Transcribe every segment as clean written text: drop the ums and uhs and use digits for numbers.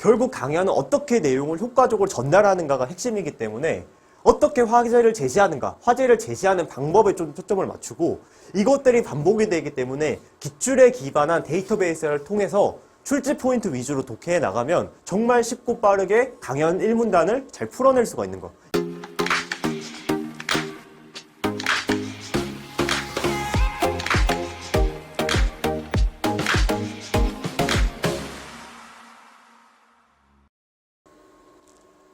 결국 강연은 어떻게 내용을 효과적으로 전달하는가가 핵심이기 때문에 어떻게 화제를 제시하는가, 화제를 제시하는 방법에 좀 초점을 맞추고 이것들이 반복이 되기 때문에 기출에 기반한 데이터베이스를 통해서 출제 포인트 위주로 독해해 나가면 정말 쉽고 빠르게 강연 1문단을 잘 풀어낼 수가 있는 거.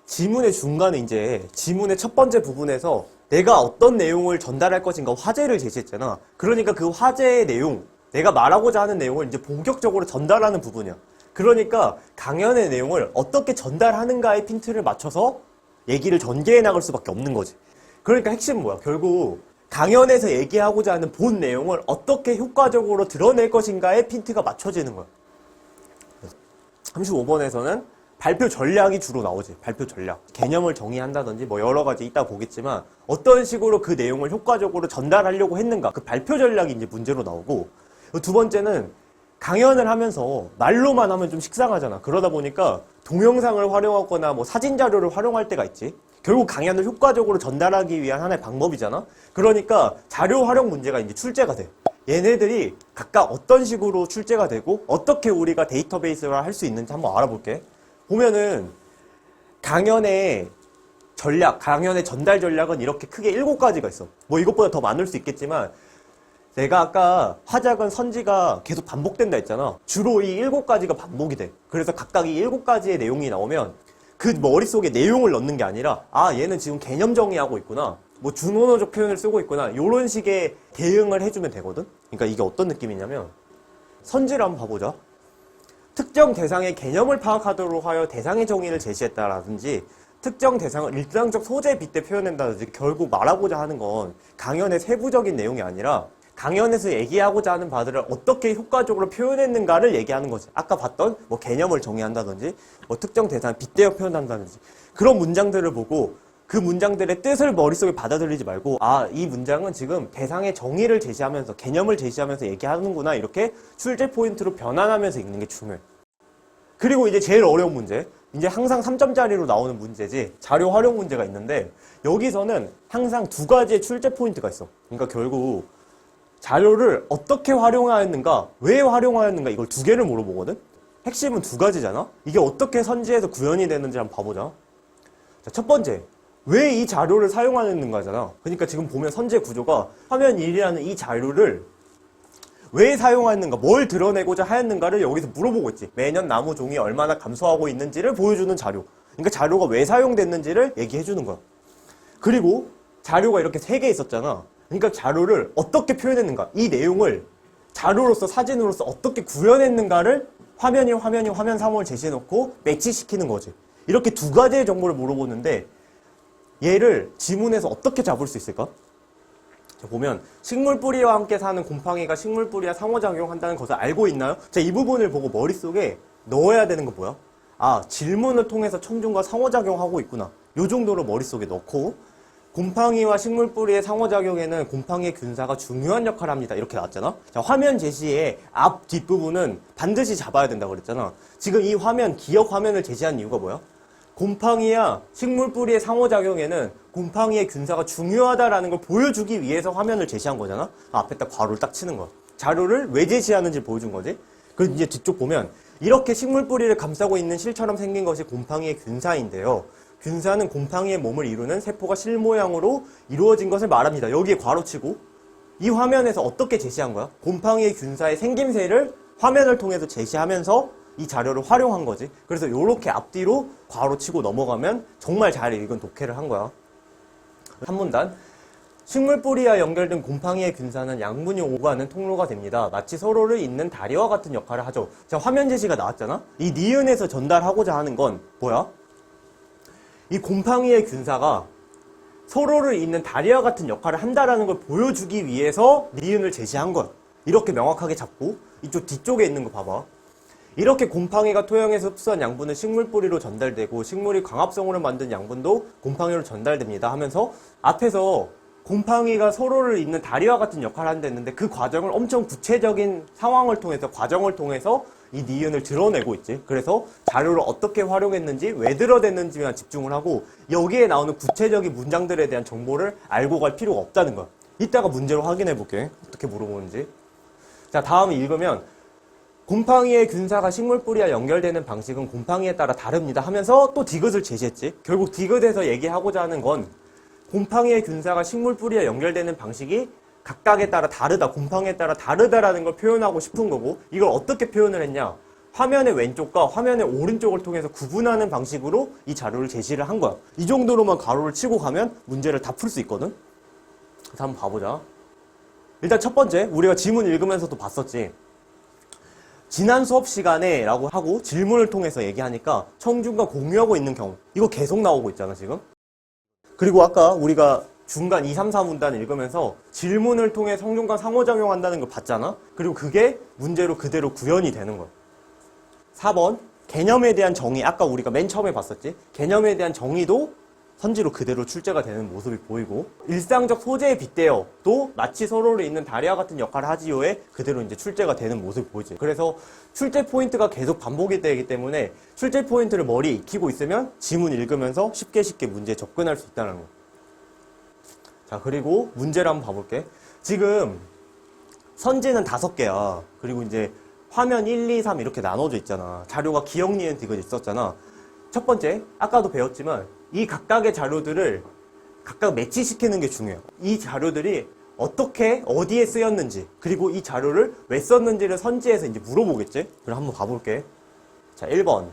지문의 중간에 이제 지문의 첫 번째 부분에서 내가 어떤 내용을 전달할 것인가 화제를 제시했잖아. 그러니까 그 화제의 내용, 내가 말하고자 하는 내용을 이제 본격적으로 전달하는 부분이야. 그러니까 강연의 내용을 어떻게 전달하는가에 핀트를 맞춰서 얘기를 전개해 나갈 수밖에 없는 거지. 그러니까 핵심은 뭐야? 결국 강연에서 얘기하고자 하는 본 내용을 어떻게 효과적으로 드러낼 것인가에 핀트가 맞춰지는 거야. 35번에서는 발표 전략이 주로 나오지. 발표 전략. 개념을 정의한다든지 뭐 여러 가지 이따 보겠지만 어떤 식으로 그 내용을 효과적으로 전달하려고 했는가. 그 발표 전략이 이제 문제로 나오고, 두 번째는 강연을 하면서 말로만 하면 좀 식상하잖아. 그러다 보니까 동영상을 활용하거나 뭐 사진 자료를 활용할 때가 있지. 결국 강연을 효과적으로 전달하기 위한 하나의 방법이잖아. 그러니까 자료 활용 문제가 이제 출제가 돼. 얘네들이 각각 어떤 식으로 출제가 되고 어떻게 우리가 데이터베이스화 할 수 있는지 한번 알아볼게. 보면은 강연의 전략, 강연의 전달 전략은 이렇게 크게 7가지가 있어. 뭐 이것보다 더 많을 수 있겠지만 내가 아까 화작은 선지가 계속 반복된다 했잖아. 주로 이 7가지가 반복이 돼. 그래서 각각 이 7가지의 내용이 나오면 그 머릿속에 내용을 넣는 게 아니라 아 얘는 지금 개념 정의하고 있구나, 뭐 준언어적 표현을 쓰고 있구나, 이런 식의 대응을 해주면 되거든. 그러니까 이게 어떤 느낌이냐면 선지를 한번 봐보자. 특정 대상의 개념을 파악하도록 하여 대상의 정의를 제시했다라든지 특정 대상을 일상적 소재에 빗대 표현한다든지 결국 말하고자 하는 건 강연의 세부적인 내용이 아니라 강연에서 얘기하고자 하는 바들을 어떻게 효과적으로 표현했는가를 얘기하는 거지. 아까 봤던 뭐 개념을 정의한다든지 뭐 특정 대상을 빗대어 표현한다든지 그런 문장들을 보고 그 문장들의 뜻을 머릿속에 받아들이지 말고 아, 이 문장은 지금 대상의 정의를 제시하면서 개념을 제시하면서 얘기하는구나, 이렇게 출제 포인트로 변환하면서 읽는 게 중요해. 그리고 이제 제일 어려운 문제, 이제 항상 3점짜리로 나오는 문제지, 자료 활용 문제가 있는데 여기서는 항상 2가지의 출제 포인트가 있어. 그러니까 결국 자료를 어떻게 활용하였는가, 왜 활용하였는가, 이걸 2개를 물어보거든. 핵심은 2가지잖아. 이게 어떻게 선지에서 구현이 되는지 한번 봐보자. 자, 첫 번째, 왜 이 자료를 사용하였는가잖아. 그러니까 지금 보면 선지의 구조가 화면 1이라는 이 자료를 왜 사용하였는가, 뭘 드러내고자 하였는가를 여기서 물어보고 있지. 매년 나무 종이 얼마나 감소하고 있는지를 보여주는 자료. 그러니까 자료가 왜 사용됐는지를 얘기해 주는 거야. 그리고 자료가 이렇게 3개 있었잖아. 그러니까 자료를 어떻게 표현했는가, 이 내용을 자료로서 사진으로서 어떻게 구현했는가를 화면 3을 제시해놓고 매치시키는 거지. 이렇게 2가지의 정보를 물어보는데 얘를 지문에서 어떻게 잡을 수 있을까? 자, 보면 식물 뿌리와 함께 사는 곰팡이가 식물 뿌리와 상호작용한다는 것을 알고 있나요? 자, 이 부분을 보고 머릿속에 넣어야 되는 건 뭐야? 아, 질문을 통해서 청중과 상호작용하고 있구나. 요 정도로 머릿속에 넣고, 곰팡이와 식물 뿌리의 상호작용에는 곰팡이의 균사가 중요한 역할을 합니다. 이렇게 나왔잖아. 자, 화면 제시의 앞 뒷부분은 반드시 잡아야 된다고 그랬잖아. 지금 이 화면, 기억 화면을 제시한 이유가 뭐야? 곰팡이와 식물 뿌리의 상호작용에는 곰팡이의 균사가 중요하다라는 걸 보여주기 위해서 화면을 제시한 거잖아. 앞에다 괄호를 딱 치는 거야. 자료를 왜 제시하는지 보여준 거지. 그리고 이제 뒤쪽 보면 이렇게 식물 뿌리를 감싸고 있는 실처럼 생긴 것이 곰팡이의 균사인데요. 균사는 곰팡이의 몸을 이루는 세포가 실 모양으로 이루어진 것을 말합니다. 여기에 괄호 치고 이 화면에서 어떻게 제시한 거야? 곰팡이의 균사의 생김새를 화면을 통해서 제시하면서 이 자료를 활용한 거지. 그래서 이렇게 앞뒤로 괄호 치고 넘어가면 정말 잘 읽은 독해를 한 거야. 한 문단. 식물 뿌리와 연결된 곰팡이의 균사는 양분이 오가는 통로가 됩니다. 마치 서로를 잇는 다리와 같은 역할을 하죠. 자, 화면 제시가 나왔잖아. 이 니은에서 전달하고자 하는 건 뭐야? 이 곰팡이의 균사가 서로를 잇는 다리와 같은 역할을 한다라는 걸 보여주기 위해서 니은을 제시한 거야. 이렇게 명확하게 잡고 이쪽 뒤쪽에 있는 거 봐봐. 이렇게 곰팡이가 토양에서 흡수한 양분은 식물 뿌리로 전달되고 식물이 광합성으로 만든 양분도 곰팡이로 전달됩니다 하면서 앞에서 곰팡이가 서로를 잇는 다리와 같은 역할을 한다 했는데 그 과정을 엄청 구체적인 상황을 통해서, 과정을 통해서 이 니은을 드러내고 있지. 그래서 자료를 어떻게 활용했는지, 왜 드러냈는지만 집중을 하고 여기에 나오는 구체적인 문장들에 대한 정보를 알고 갈 필요가 없다는 거야. 이따가 문제로 확인해 볼게. 어떻게 물어보는지. 자, 다음 읽으면 곰팡이의 균사가 식물 뿌리와 연결되는 방식은 곰팡이에 따라 다릅니다 하면서 또 디귿을 제시했지. 결국 디귿에서 얘기하고자 하는 건 곰팡이의 균사가 식물 뿌리와 연결되는 방식이 각각에 따라 다르다, 곰팡이에 따라 다르다라는 걸 표현하고 싶은 거고, 이걸 어떻게 표현을 했냐? 화면의 왼쪽과 화면의 오른쪽을 통해서 구분하는 방식으로 이 자료를 제시를 한 거야. 이 정도로만 가로를 치고 가면 문제를 다 풀 수 있거든. 그래서 한번 봐보자. 일단 첫 번째, 우리가 지문 읽으면서도 봤었지. 지난 수업 시간에 라고 하고 질문을 통해서 얘기하니까 청중과 공유하고 있는 경우, 이거 계속 나오고 있잖아 지금. 그리고 아까 우리가 중간 2, 3, 4문단 읽으면서 질문을 통해 청중과 상호작용한다는 걸 봤잖아. 그리고 그게 문제로 그대로 구현이 되는 거야. 4번, 개념에 대한 정의, 아까 우리가 맨 처음에 봤었지. 개념에 대한 정의도 선지로 그대로 출제가 되는 모습이 보이고, 일상적 소재에 빗대어 또 마치 서로를 잇는 다리와 같은 역할을 하지요에 그대로 이제 출제가 되는 모습이 보이지. 그래서 출제 포인트가 계속 반복이 되기 때문에 출제 포인트를 머리에 익히고 있으면 지문 읽으면서 쉽게 문제에 접근할 수 있다는 거. 자, 그리고 문제를 한번 봐볼게. 지금 선지는 5개야. 그리고 이제 화면 1, 2, 3 이렇게 나눠져 있잖아. 자료가 기억, 니은, 디귿 있었잖아. 첫 번째, 아까도 배웠지만 이 각각의 자료들을 각각 매치시키는 게 중요해요. 이 자료들이 어떻게, 어디에 쓰였는지, 그리고 이 자료를 왜 썼는지를 선지에서 이제 물어보겠지? 그럼 한번 가볼게. 자, 1번.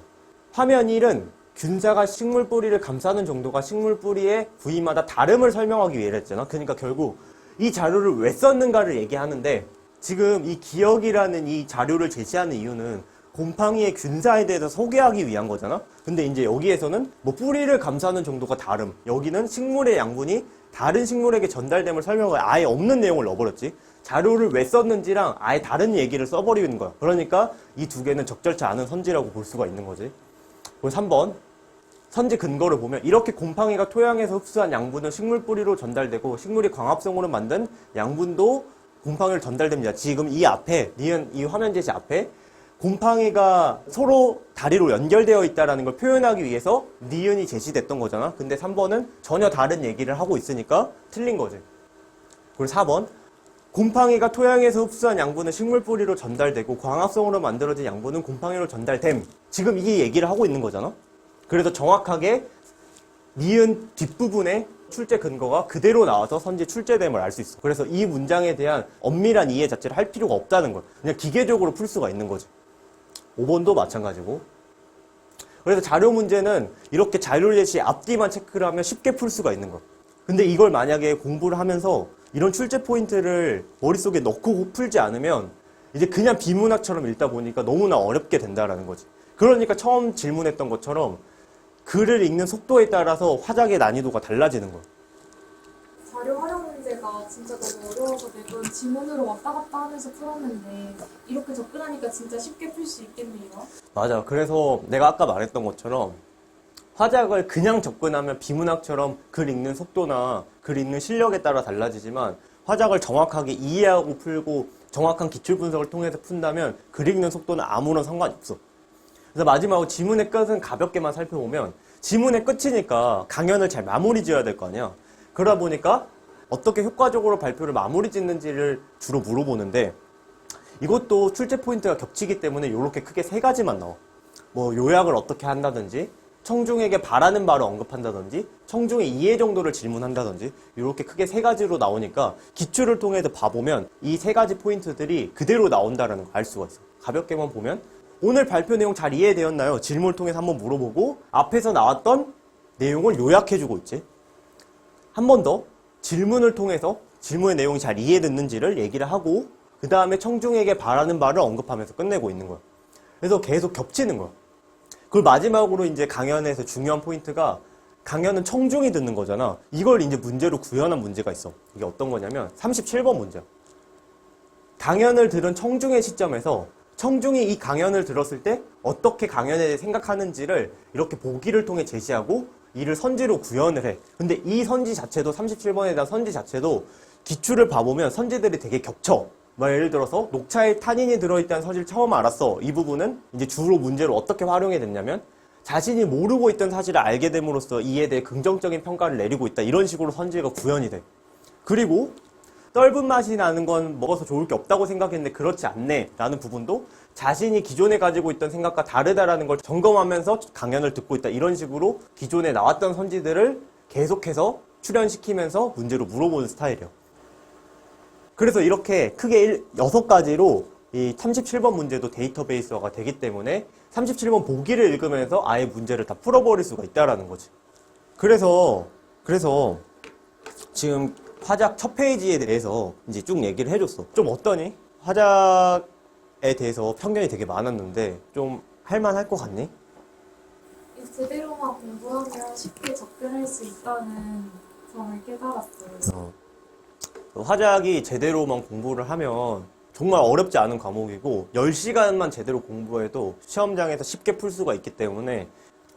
화면 1은 균사가 식물 뿌리를 감싸는 정도가 식물 뿌리의 부위마다 다름을 설명하기 위해 했잖아. 그러니까 결국 이 자료를 왜 썼는가를 얘기하는데, 지금 이 기억이라는 이 자료를 제시하는 이유는 곰팡이의 균사에 대해서 소개하기 위한 거잖아. 근데 이제 여기에서는 뭐 뿌리를 감싸는 정도가 다름, 여기는 식물의 양분이 다른 식물에게 전달됨을 설명을 아예 없는 내용을 넣어버렸지. 자료를 왜 썼는지랑 아예 다른 얘기를 써버리는 거야. 그러니까 이 두 개는 적절치 않은 선지라고 볼 수가 있는 거지. 그리고 3번, 선지 근거를 보면 이렇게 곰팡이가 토양에서 흡수한 양분은 식물 뿌리로 전달되고 식물이 광합성으로 만든 양분도 곰팡이를 전달됩니다. 지금 이 앞에, 이 화면 제시 앞에 곰팡이가 서로 다리로 연결되어 있다는 걸 표현하기 위해서 니은이 제시됐던 거잖아. 근데 3번은 전혀 다른 얘기를 하고 있으니까 틀린 거지. 그리고 4번, 곰팡이가 토양에서 흡수한 양분은 식물 뿌리로 전달되고 광합성으로 만들어진 양분은 곰팡이로 전달됨. 지금 이 얘기를 하고 있는 거잖아. 그래서 정확하게 니은 뒷부분에 출제 근거가 그대로 나와서 선지 출제됨을 알 수 있어. 그래서 이 문장에 대한 엄밀한 이해 자체를 할 필요가 없다는 거야. 그냥 기계적으로 풀 수가 있는 거지. 5번도 마찬가지고. 그래서 자료 문제는 이렇게 자료 제시 앞뒤만 체크를 하면 쉽게 풀 수가 있는 거야. 근데 이걸 만약에 공부를 하면서 이런 출제 포인트를 머릿속에 넣고 풀지 않으면 이제 그냥 비문학처럼 읽다 보니까 너무나 어렵게 된다라는 거지. 그러니까 처음 질문했던 것처럼 글을 읽는 속도에 따라서 화작의 난이도가 달라지는 거야. 자료 활용 문제가 진짜 너무 어려워서 매번 지문으로 왔다 갔다 하면서 풀었는데 이렇게 접근하니까 진짜 쉽게 풀 수 있겠네요. 맞아. 그래서 내가 아까 말했던 것처럼 화작을 그냥 접근하면 비문학처럼 글 읽는 속도나 글 읽는 실력에 따라 달라지지만 화작을 정확하게 이해하고 풀고 정확한 기출 분석을 통해서 푼다면 글 읽는 속도는 아무런 상관이 없어. 그래서 마지막으로 지문의 끝은 가볍게만 살펴보면 지문의 끝이니까 강연을 잘 마무리 지어야 될 거 아니야. 그러다 보니까 어떻게 효과적으로 발표를 마무리 짓는지를 주로 물어보는데 이것도 출제 포인트가 겹치기 때문에 이렇게 크게 3가지만 나와. 뭐 요약을 어떻게 한다든지 청중에게 바라는 말을 언급한다든지 청중의 이해 정도를 질문한다든지 이렇게 크게 3가지로 나오니까 기출을 통해서 봐보면 이 3가지 포인트들이 그대로 나온다는 걸 알 수가 있어. 가볍게만 보면 오늘 발표 내용 잘 이해되었나요? 질문을 통해서 한번 물어보고 앞에서 나왔던 내용을 요약해주고 있지. 한 번 더 질문을 통해서 질문의 내용이 잘 이해됐는지를 얘기를 하고 그 다음에 청중에게 바라는 바를 언급하면서 끝내고 있는 거야. 그래서 계속 겹치는 거야. 그리고 마지막으로 이제 강연에서 중요한 포인트가 강연은 청중이 듣는 거잖아. 이걸 이제 문제로 구현한 문제가 있어. 이게 어떤 거냐면 37번 문제야. 강연을 들은 청중의 시점에서 청중이 이 강연을 들었을 때 어떻게 강연에 대해 생각하는지를 이렇게 보기를 통해 제시하고 이를 선지로 구현을 해. 근데 이 선지 자체도 37번에 대한 선지 자체도 기출을 봐보면 선지들이 되게 겹쳐. 뭐 예를 들어서 녹차에 탄닌이 들어있다는 사실을 처음 알았어. 이 부분은 이제 주로 문제로 어떻게 활용이 됐냐면 자신이 모르고 있던 사실을 알게 됨으로써 이에 대해 긍정적인 평가를 내리고 있다. 이런 식으로 선지가 구현이 돼. 그리고 떫은 맛이 나는 건 먹어서 좋을 게 없다고 생각했는데 그렇지 않네 라는 부분도 자신이 기존에 가지고 있던 생각과 다르다라는 걸 점검하면서 강연을 듣고 있다. 이런 식으로 기존에 나왔던 선지들을 계속해서 출연시키면서 문제로 물어보는 스타일이에요. 그래서 이렇게 크게 6가지로 이 37번 문제도 데이터베이스화가 되기 때문에 37번 보기를 읽으면서 아예 문제를 다 풀어버릴 수가 있다라는 거지. 그래서 지금 화작 첫 페이지에 대해서 이제 쭉 얘기를 해줬어. 좀 어떠니? 화작에 대해서 편견이 되게 많았는데 좀 할만할 것 같니? 제대로만 공부하면 쉽게 접근할 수 있다는 점을 깨달았어요. 화작이 제대로만 공부를 하면 정말 어렵지 않은 과목이고 10시간만 제대로 공부해도 시험장에서 쉽게 풀 수가 있기 때문에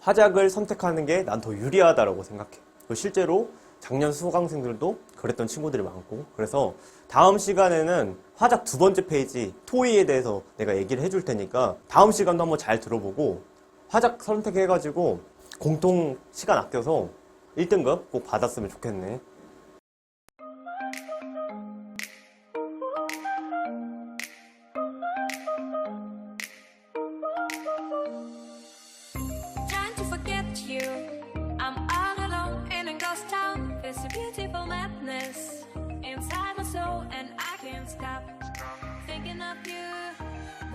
화작을 선택하는 게 난 더 유리하다고 생각해. 실제로 작년 수강생들도 그랬던 친구들이 많고, 그래서 다음 시간에는 화작 2번째 페이지 토의에 대해서 내가 얘기를 해줄 테니까 다음 시간도 한번 잘 들어보고 화작 선택해가지고 공통 시간 아껴서 1등급 꼭 받았으면 좋겠네.